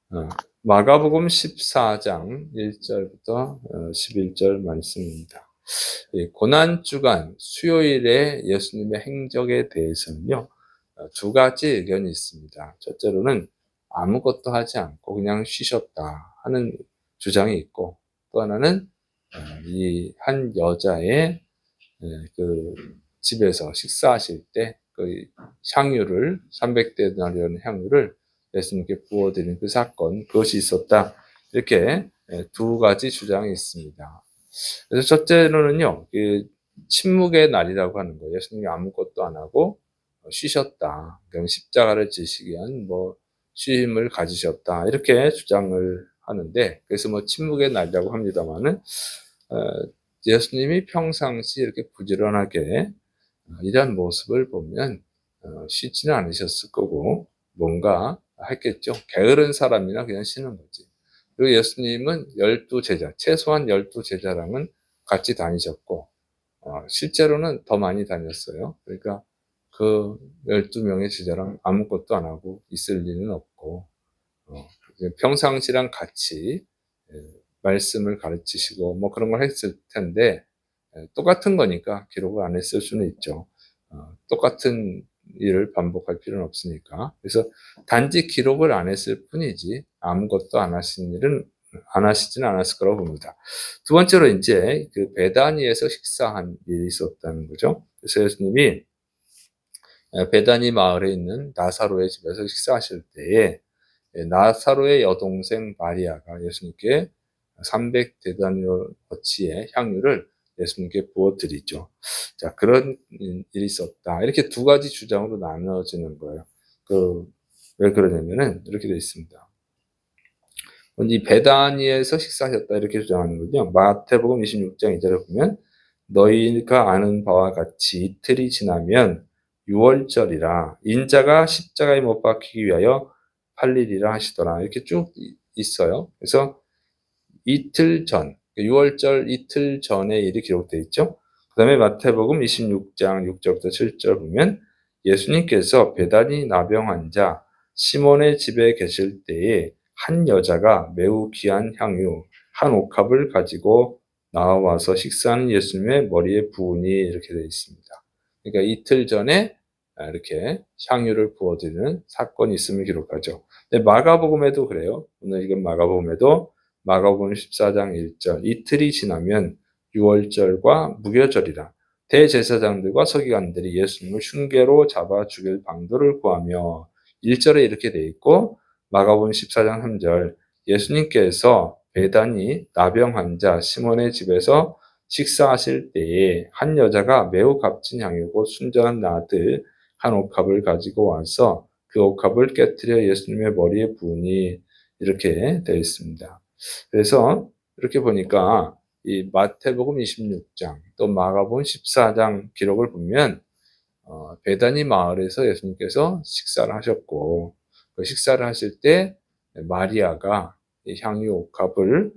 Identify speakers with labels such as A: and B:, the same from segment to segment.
A: 어, 마가복음 14장 1절부터 11절 말씀입니다. 고난주간 수요일에 예수님의 행적에 대해서는요, 두 가지 의견이 있습니다. 첫째로는 아무것도 하지 않고 그냥 쉬셨다 하는 주장이 있고, 또 하나는 이 한 여자의 그 집에서 식사하실 때 그 향유를 300데나리온 향유를 예수님께 부어드린 그 사건, 그것이 있었다. 이렇게 두 가지 주장이 있습니다. 그래서 첫째로는요, 그 침묵의 날이라고 하는 거예요. 예수님이 아무것도 안 하고 쉬셨다. 그럼 십자가를 지시기 위한 쉼을 가지셨다. 이렇게 주장을 하는데, 그래서 침묵의 날이라고 합니다만은 예수님이 평상시 이렇게 부지런하게 이런 모습을 보면 쉬지는 않으셨을 거고 뭔가 했겠죠. 게으른 사람이나 그냥 쉬는 거지. 그리고 예수님은 12제자, 최소한 12제자랑은 같이 다니셨고 실제로는 더 많이 다녔어요. 그러니까 그 12명의 제자랑 아무것도 안 하고 있을 리는 없고 평상시랑 같이 말씀을 가르치시고 그런 걸 했을 텐데 똑같은 거니까 기록을 안 했을 수는 있죠. 똑같은 일을 반복할 필요는 없으니까. 그래서 단지 기록을 안 했을 뿐이지 아무것도 안 하신 일은 안 하시지는 않았을 거라고 봅니다. 두 번째로 이제 그 베다니에서 식사한 일이 있었다는 거죠. 그래서 예수님이 베다니 마을에 있는 나사로의 집에서 식사하실 때에 나사로의 여동생 마리아가 예수님께 300데나리온어치의 향유를 예수님께 부어드리죠. 자, 그런 일이 있었다. 이렇게 두 가지 주장으로 나눠지는 거예요. 왜 그러냐면은 이렇게 되어 있습니다. 이 베다니에서 식사하셨다 이렇게 주장하는군요. 마태복음 26장 2절에 보면 너희가 아는 바와 같이 이틀이 지나면 유월절이라 인자가 십자가에 못 박히기 위하여 팔리리라 하시더라. 이렇게 쭉 있어요. 그래서 이틀 전, 6월절 이틀 전의 일이 기록되어 있죠. 그 다음에 마태복음 26장 6절부터 7절 보면 예수님께서 베다니 나병 환자 시몬의 집에 계실 때에 한 여자가 매우 귀한 향유 한 옥합을 가지고 나와서 식사하는 예수님의 머리에 부으니 이렇게 되어 있습니다. 그러니까 이틀 전에 이렇게 향유를 부어드리는 사건이 있음을 기록하죠. 근데 마가복음에도 그래요. 오늘 이건 마가복음에도 마가복음 14장 1절 이틀이 지나면 유월절과 무교절이라 대제사장들과 서기관들이 예수님을 흉계로 잡아 죽일 방도를 구하며 1절에 이렇게 돼 있고 마가복음 14장 3절 예수님께서 베다니 나병 환자 시몬의 집에서 식사하실 때에 한 여자가 매우 값진 향유고 순전한 나드 한 옥합을 가지고 와서 그 옥합을 깨뜨려 예수님의 머리에 부으니 이렇게 되어 있습니다. 그래서 이렇게 보니까 이 마태복음 26장 또 마가복음 14장 기록을 보면 베다니 마을에서 예수님께서 식사를 하셨고 그 식사를 하실 때 마리아가 향유 옥합을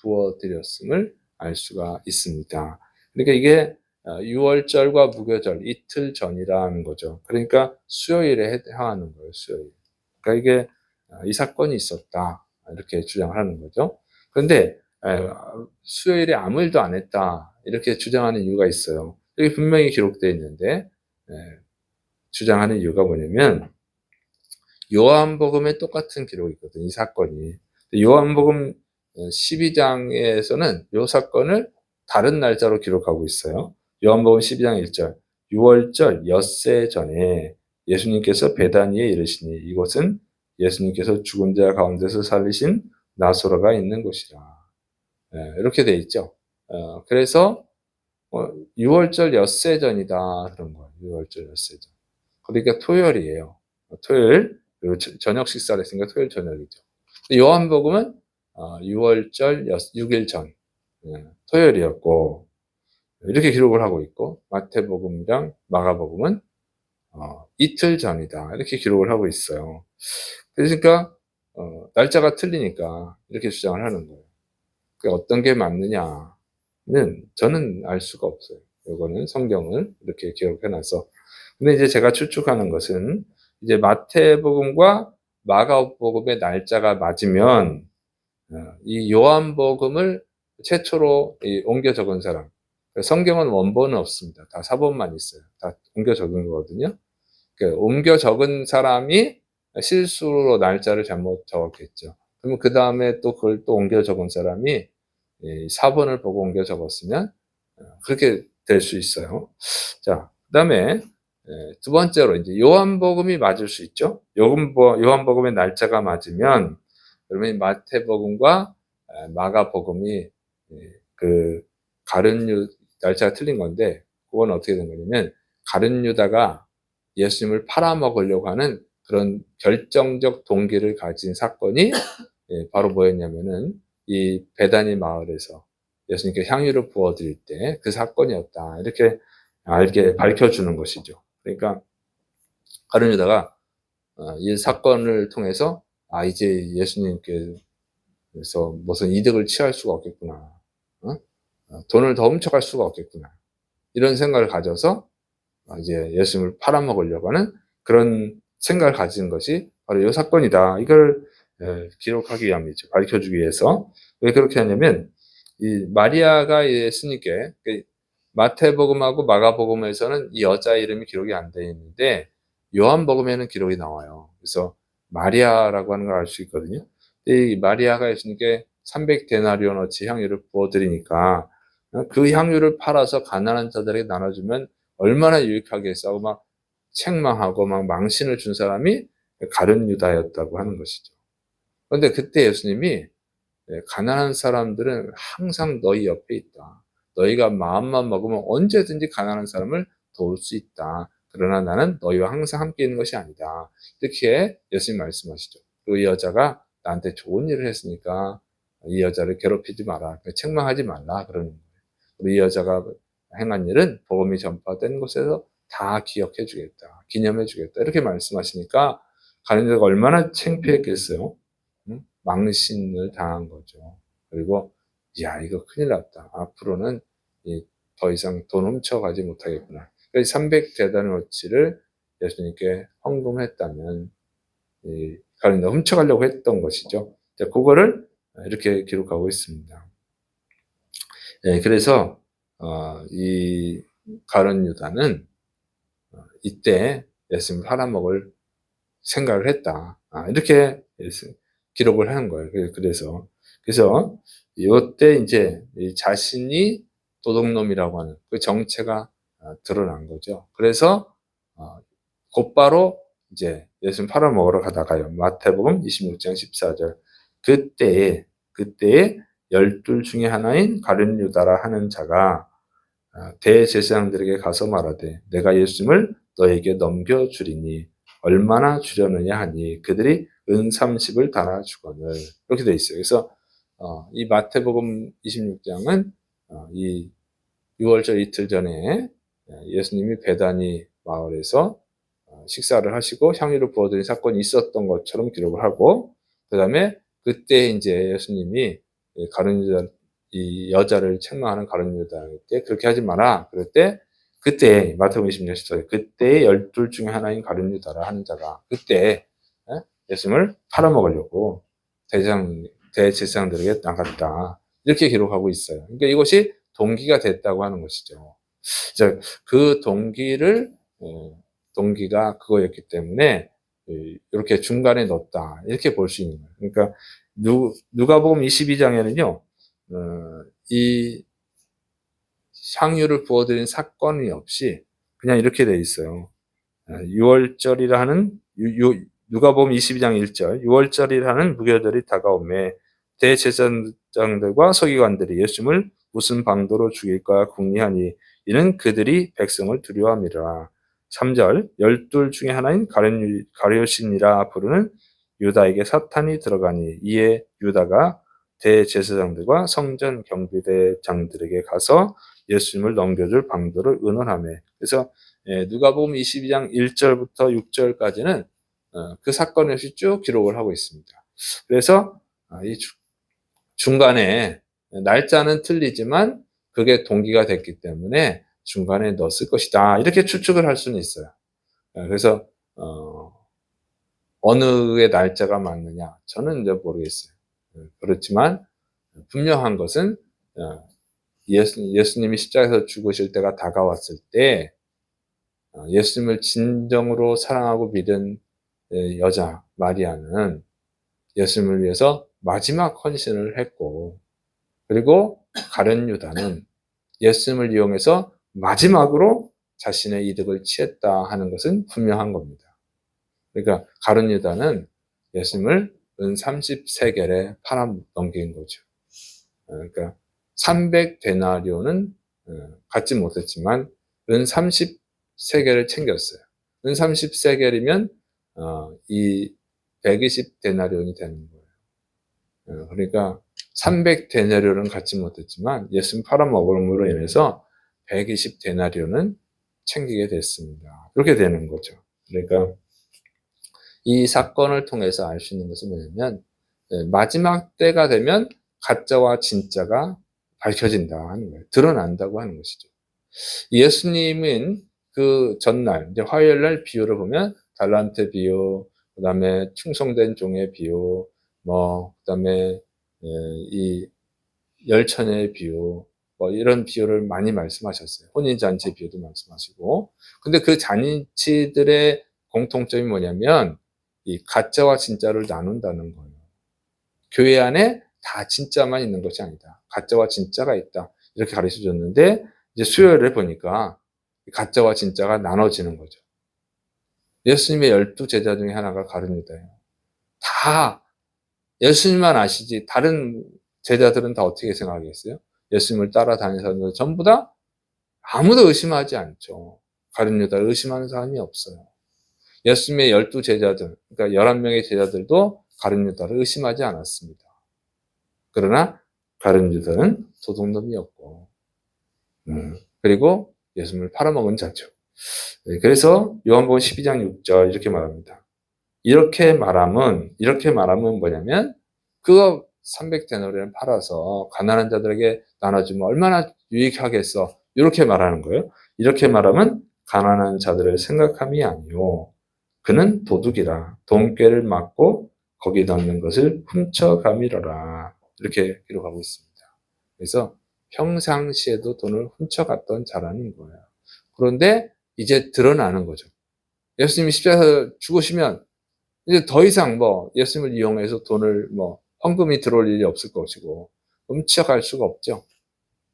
A: 부어드렸음을 알 수가 있습니다. 그러니까 이게 6월절과 무교절 이틀 전이라는 거죠. 그러니까 수요일에 해당하는 거예요. 수요일. 그러니까 이게 이 사건이 있었다 이렇게 주장하는 거죠. 그런데 수요일에 아무 일도 안 했다 이렇게 주장하는 이유가 있어요. 여기 분명히 기록되어 있는데 주장하는 이유가 뭐냐면 요한복음에 똑같은 기록이 있거든요. 이 사건이. 요한복음 12장에서는 이 사건을 다른 날짜로 기록하고 있어요. 요한복음 12장 1절 6월절 엿새 전에 예수님께서 베다니에 이르시니 이곳은 예수님께서 죽은 자 가운데서 살리신 나사로가 있는 곳이라. 이렇게 돼 있죠. 그래서 6월절 엿새 전이다 그런 거예요. 6월절 엿새 전. 그러니까 토요일이에요. 토요일 그리고 저녁 식사를 했으니까 토요일 저녁이죠. 요한복음은 6월절 6일 전 토요일이었고 이렇게 기록을 하고 있고 마태복음이랑 마가복음은 이틀 전이다 이렇게 기록을 하고 있어요. 그러니까 날짜가 틀리니까 이렇게 주장을 하는 거예요. 어떤 게 맞느냐는 저는 알 수가 없어요. 이거는 성경을 이렇게 기록해놔서. 근데 이제 제가 추측하는 것은 이제 마태복음과 마가복음의 날짜가 맞으면 이 요한복음을 최초로 옮겨 적은 사람, 성경은 원본은 없습니다. 다 사본만 있어요. 다 옮겨 적은 거거든요. 옮겨 적은 사람이 실수로 날짜를 잘못 적었겠죠. 그러면 그 다음에 또 그걸 또 옮겨 적은 사람이 사본을 보고 옮겨 적었으면 그렇게 될 수 있어요. 자, 그다음에 두 번째로 이제 요한복음이 맞을 수 있죠. 요한복음의 날짜가 맞으면 그러면 마태복음과 마가복음이 그 가룟 날짜가 틀린 건데, 그건 어떻게 된 거냐면 가룟 유다가 예수님을 팔아먹으려고 하는 그런 결정적 동기를 가진 사건이 바로 뭐였냐면은 이 베다니 마을에서 예수님께 향유를 부어드릴 때 그 사건이었다. 이렇게 밝혀주는 것이죠. 그러니까 가룟 유다가 이 사건을 통해서 이제 예수님께서 무슨 이득을 취할 수가 없겠구나. 돈을 더 훔쳐갈 수가 없겠구나. 이런 생각을 가져서 이제 예수님을 팔아먹으려고 하는 그런 생각을 가진 것이 바로 이 사건이다. 이걸 기록하기 위함이죠. 밝혀주기 위해서. 왜 그렇게 하냐면 이 마리아가 예수님께 마태복음하고 마가복음에서는 이 여자 이름이 기록이 안 되어 있는데 요한복음에는 기록이 나와요. 그래서 마리아라고 하는 걸 알 수 있거든요. 이 마리아가 예수님께 300데나리온어치 향유를 부어드리니까 그 향유를 팔아서 가난한 자들에게 나눠주면 얼마나 유익하겠어. 막 책망하고 막 망신을 준 사람이 가룟 유다였다고 하는 것이죠. 그런데 그때 예수님이 가난한 사람들은 항상 너희 옆에 있다. 너희가 마음만 먹으면 언제든지 가난한 사람을 도울 수 있다. 그러나 나는 너희와 항상 함께 있는 것이 아니다. 이렇게 예수님 말씀하시죠. 그리고 이 여자가 나한테 좋은 일을 했으니까 이 여자를 괴롭히지 마라. 책망하지 말라. 그러는 거예요. 그리고 이 여자가 행한 일은 복음이 전파된 곳에서 다 기억해 주겠다. 기념해 주겠다. 이렇게 말씀하시니까 가룟 유다가 얼마나 창피했겠어요. 망신을 당한 거죠. 그리고 야, 이거 큰일 났다. 앞으로는 더 이상 돈 훔쳐가지 못하겠구나. 300데나리온어치를 예수님께 헌금했다면 가룟 유다가 훔쳐가려고 했던 것이죠. 그거를 이렇게 기록하고 있습니다. 그래서 이 가룟 유다는 이때 예수님을 팔아먹을 생각을 했다. 이렇게 기록을 한 거예요. 그래서 이때 이제 자신이 도둑놈이라고 하는 그 정체가 드러난 거죠. 그래서 곧바로 이제 예수님 팔아먹으러 가다가요. 마태복음 26장 14절. 그때에 12 중에 하나인 가룟 유다라 하는 자가 대제사장들에게 가서 말하되 내가 예수님을 너에게 넘겨주리니 얼마나 주려느냐 하니 그들이 은 30을 달아주거늘. 이렇게 돼 있어요. 그래서 이 마태복음 26장은 이 6월절 이틀 전에 예수님이 베다니 마을에서 식사를 하시고 향유를 부어드린 사건이 있었던 것처럼 기록을 하고, 그 다음에 그때 이제 예수님이 가룟 유다 이 여자를 책망하는 가룟 유다에게 그렇게 하지 마라. 그럴 때 그때 마태복음 26장 14절 그때 12 중에 하나인 가룟 유다라 하는 자가 그때 예수님을 팔아먹으려고 대제사장들에게 나갔다. 이렇게 기록하고 있어요. 그러니까 이것이 동기가 됐다고 하는 것이죠. 그 동기가 그거였기 때문에 이렇게 중간에 넣었다. 이렇게 볼 수 있는 거예요. 그러니까 누가복음 22장에는요. 이 향유를 부어드린 사건이 없이 그냥 이렇게 돼 있어요. 6월절이라 하는 누가복음 22장 1절 6월절이라 하는 무교절이 다가오매 대제사장들과 서기관들이 예수님을 무슨 방도로 죽일까 궁리하니 이는 그들이 백성을 두려워함이라. 3절 12 중에 하나인 가룟유다이라 부르는 유다에게 사탄이 들어가니 이에 유다가 대제사장들과 성전 경비대장들에게 가서 예수님을 넘겨줄 방도를 의논하매. 그래서 누가복음 22장 1절부터 6절까지는 그 사건 없이 쭉 기록을 하고 있습니다. 그래서 이 중간에 날짜는 틀리지만 그게 동기가 됐기 때문에 중간에 넣었을 것이다. 이렇게 추측을 할 수는 있어요. 그래서 어느의 날짜가 맞느냐? 저는 이제 모르겠어요. 그렇지만 분명한 것은 예수님이 십자가에서 죽으실 때가 다가왔을 때 예수님을 진정으로 사랑하고 믿은 여자 마리아는 예수님을 위해서 마지막 헌신을 했고, 그리고 가룟 유다는 예수님을 이용해서 마지막으로 자신의 이득을 취했다 하는 것은 분명한 겁니다. 그러니까 가룟 유다는 예수님을 은 30세겔에 팔아넘긴 거죠. 그러니까 300데나리온은 갖지 못했지만 은 30세겔을 챙겼어요. 은 30세겔이면 이 120데나리온이 되는 거예요. 그러니까 300데나리온은 갖지 못했지만 예수님 팔아먹음으로 인해서 120데나리온은 챙기게 됐습니다. 그렇게 되는 거죠. 그러니까 이 사건을 통해서 알 수 있는 것은 뭐냐면 마지막 때가 되면 가짜와 진짜가 밝혀진다 하는 거예요. 드러난다고 하는 것이죠. 예수님은 그 전날, 이제 화요일날 비유를 보면 달란트 비유, 그 다음에 충성된 종의 비유, 그 다음에 이 열처녀의 비유, 이런 비유를 많이 말씀하셨어요. 혼인잔치 비유도 말씀하시고. 근데 그 잔치들의 공통점이 뭐냐면 이 가짜와 진짜를 나눈다는 거예요. 교회 안에 다 진짜만 있는 것이 아니다. 가짜와 진짜가 있다. 이렇게 가르쳐 줬는데 이제 수요일에 보니까 가짜와 진짜가 나눠지는 거죠. 예수님의 12제자 중에 하나가 가룟 유다예요. 다 예수님만 아시지 다른 제자들은 다 어떻게 생각하겠어요? 예수님을 따라다니는 사람들 전부 다 아무도 의심하지 않죠. 가룟 유다를 의심하는 사람이 없어요. 예수님의 12제자들, 그러니까 11명의 제자들도 가룟 유다를 의심하지 않았습니다. 그러나 가룟 유다는 도둑놈이었고, 그리고 예수님을 팔아먹은 자죠. 그래서 요한복음 12장 6절 이렇게 말합니다. 이렇게 말함은 뭐냐면 그거 300데나리온을 팔아서 가난한 자들에게 나눠주면 얼마나 유익하겠어. 이렇게 말하는 거예요. 이렇게 말하면 가난한 자들을 생각함이 아니요. 그는 도둑이라 돈꾀를 맞고 거기 넣는 것을 훔쳐가미러라. 이렇게 기록하고 있습니다. 그래서 평상시에도 돈을 훔쳐갔던 자라는 거예요. 그런데 이제 드러나는 거죠. 예수님이 십자가에서 죽으시면 이제 더 이상 예수님을 이용해서 돈을 헌금이 들어올 일이 없을 것이고 훔쳐갈 수가 없죠.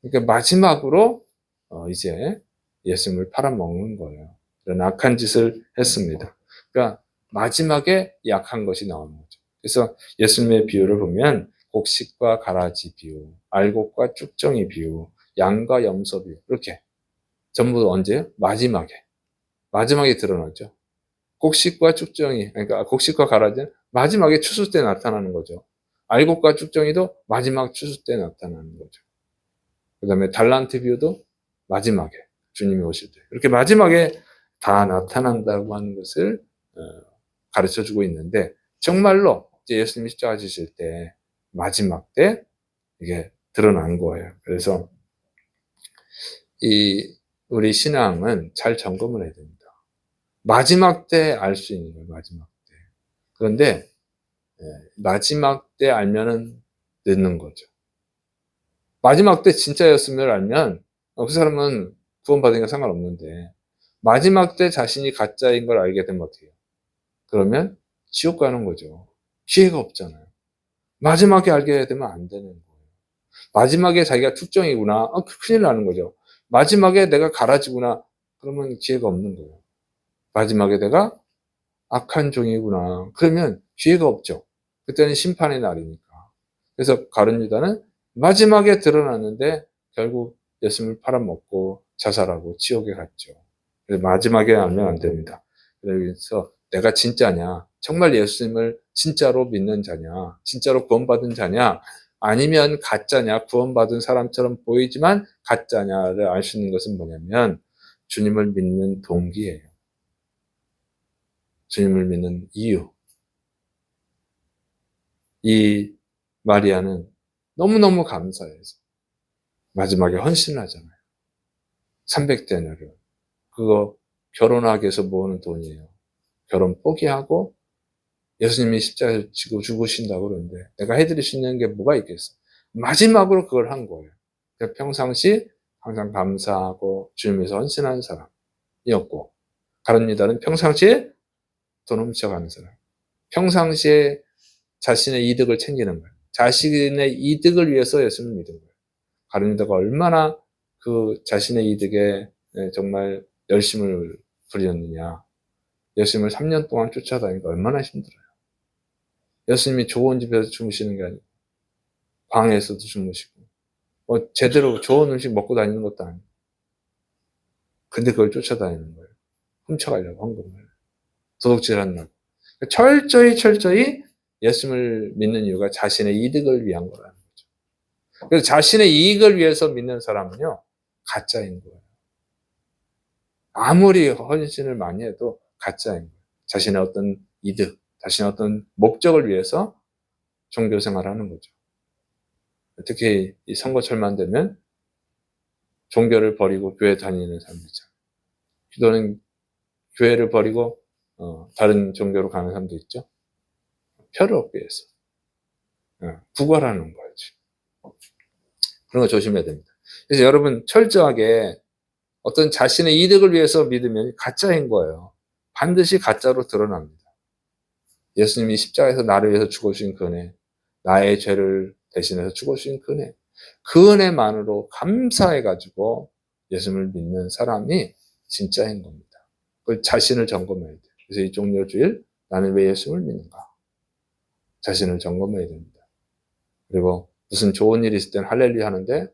A: 그러니까 마지막으로 이제 예수님을 팔아먹는 거예요. 그런 악한 짓을 했습니다. 그러니까 마지막에 약한 것이 나오는 거죠. 그래서 예수님의 비유를 보면 곡식과 가라지 비유, 알곡과 쭉정이 비유, 양과 염소 비유 이렇게 전부 언제요? 마지막에 드러나죠. 곡식과 쭉정이, 그러니까 곡식과 가라지는 마지막에 추수 때 나타나는 거죠. 알곡과 쭉정이도 마지막 추수 때 나타나는 거죠. 그 다음에 달란트 비유도 마지막에 주님이 오실 때 이렇게 마지막에 다 나타난다고 하는 것을 가르쳐주고 있는데 정말로 이제 예수님이 십자가 지실 때 마지막 때 이게 드러난 거예요. 그래서 우리 신앙은 잘 점검을 해야 됩니다. 마지막 때 알 수 있는 거예요. 마지막 때. 그런데 마지막 때 알면은 늦는 거죠. 마지막 때 진짜였음을 알면 그 사람은 구원받으니까 상관없는데 마지막 때 자신이 가짜인 걸 알게 되면 어떻게 해요? 그러면 지옥 가는 거죠. 기회가 없잖아요. 마지막에 알게 되면 안 되는 거예요. 마지막에 자기가 특정이구나. 큰일 나는 거죠. 마지막에 내가 가라지구나. 그러면 기회가 없는 거예요. 마지막에 내가 악한 종이구나. 그러면 기회가 없죠. 그때는 심판의 날이니까. 그래서 가룟 유다는 마지막에 드러났는데 결국 예수님을 팔아먹고 자살하고 지옥에 갔죠. 그래서 마지막에 알면 안 됩니다. 그래서 내가 진짜냐, 정말 예수님을 진짜로 믿는 자냐, 진짜로 구원받은 자냐, 아니면 가짜냐, 구원받은 사람처럼 보이지만 가짜냐를 알 수 있는 것은 뭐냐면 주님을 믿는 동기예요. 주님을 믿는 이유. 이 마리아는 너무너무 감사해서 마지막에 헌신을 하잖아요. 300데나리온. 그거 결혼하기 위해서 모으는 돈이에요. 결혼 포기하고 예수님이 십자가에 지고 죽으신다고 그러는데 내가 해드릴 수 있는 게 뭐가 있겠어? 마지막으로 그걸 한 거예요. 그러니까 평상시 항상 감사하고 주님에서 헌신하는 사람이었고, 다른 유다는 평상시에 돈 훔쳐가는 사람, 평상시에 자신의 이득을 챙기는 거예요. 자신의 이득을 위해서 예수님을 믿은 거예요. 다른 유다가 얼마나 그 자신의 이득에 정말 열심을 부렸느냐. 예수님을 3년 동안 쫓아다니니까 얼마나 힘들어요. 예수님이 좋은 집에서 주무시는 게 아니고 방에서도 주무시고 제대로 좋은 음식 먹고 다니는 것도 아니고, 근데 그걸 쫓아다니는 거예요. 훔쳐가려고 헌금을. 도둑질 한다고. 철저히 예수님을 믿는 이유가 자신의 이득을 위한 거라는 거죠. 그래서 자신의 이익을 위해서 믿는 사람은요, 가짜인 거예요. 아무리 헌신을 많이 해도 가짜인 거예요. 자신의 어떤 이득, 자신의 어떤 목적을 위해서 종교 생활을 하는 거죠. 특히 이 선거철만 되면 종교를 버리고 교회 다니는 사람들 있잖아요. 또는 교회를 버리고 다른 종교로 가는 사람도 있죠. 표를 얻기 위해서. 구걸하는 거지. 그런 거 조심해야 됩니다. 그래서 여러분 철저하게 어떤 자신의 이득을 위해서 믿으면 가짜인 거예요. 반드시 가짜로 드러납니다. 예수님이 십자가에서 나를 위해서 죽어주신 그 은혜, 나의 죄를 대신해서 죽어주신 그 은혜, 그 은혜만으로 감사해가지고 예수님을 믿는 사람이 진짜인 겁니다. 그 자신을 점검해야 돼요. 그래서 이 종료주일, 나는 왜 예수님을 믿는가? 자신을 점검해야 됩니다. 그리고 무슨 좋은 일이 있을 때는 할렐루야 하는데,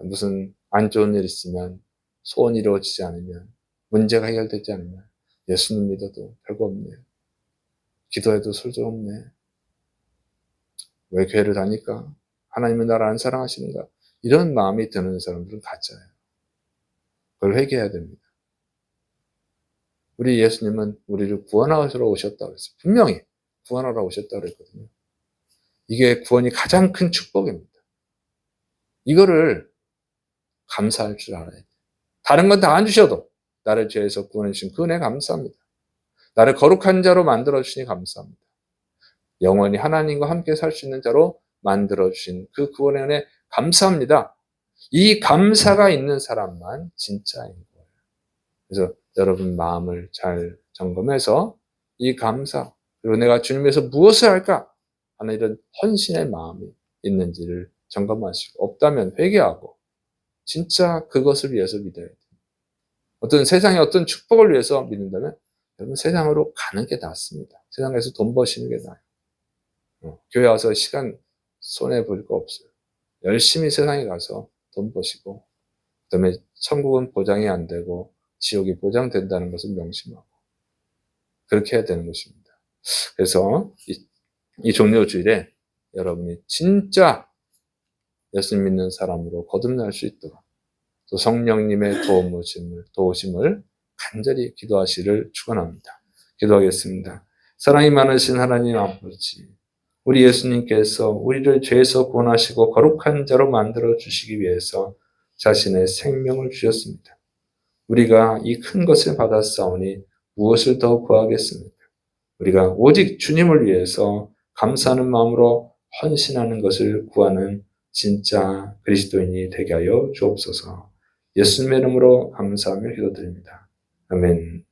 A: 무슨 안 좋은 일 있으면, 소원이 이루어지지 않으면, 문제가 해결되지 않으면 예수님 믿어도 별거 없네. 기도해도 소용없네. 왜 교회를 다닐까? 하나님은 나를 안 사랑하시는가? 이런 마음이 드는 사람들은 가짜예요. 그걸 회개해야 됩니다. 우리 예수님은 우리를 구원하러 오셨다고 했어요. 분명히 구원하러 오셨다고 그랬거든요. 이게 구원이 가장 큰 축복입니다. 이거를 감사할 줄 알아야 돼요. 다른 건 다 안 주셔도 나를 죄에서 구원해 주신 그 은혜 감사합니다. 나를 거룩한 자로 만들어 주시니 감사합니다. 영원히 하나님과 함께 살 수 있는 자로 만들어 주신 그 구원의 은혜 감사합니다. 이 감사가 있는 사람만 진짜인 거예요. 그래서 여러분 마음을 잘 점검해서 이 감사, 그리고 내가 주님에서 무엇을 할까 하는 이런 헌신의 마음이 있는지를 점검하시고, 없다면 회개하고 진짜 그것을 위해서 믿어야 돼요. 어떤 세상의 어떤 축복을 위해서 믿는다면 여러분 세상으로 가는 게 낫습니다. 세상에서 돈 버시는 게 나아요. 교회 와서 시간 손해볼 거 없어요. 열심히 세상에 가서 돈 버시고, 그다음에 천국은 보장이 안 되고 지옥이 보장된다는 것을 명심하고 그렇게 해야 되는 것입니다. 그래서 이 종료주일에 여러분이 진짜 예수 믿는 사람으로 거듭날 수 있도록 또 성령님의 도우심을 간절히 기도하시를 축원합니다. 기도하겠습니다. 사랑이 많으신 하나님 아버지, 우리 예수님께서 우리를 죄에서 구원하시고 거룩한 자로 만들어 주시기 위해서 자신의 생명을 주셨습니다. 우리가 이 큰 것을 받았사오니 무엇을 더 구하겠습니까? 우리가 오직 주님을 위해서 감사하는 마음으로 헌신하는 것을 구하는 진짜 그리스도인이 되게 하여 주옵소서. 예수님의 이름으로 감사하며 기도드립니다. 아멘.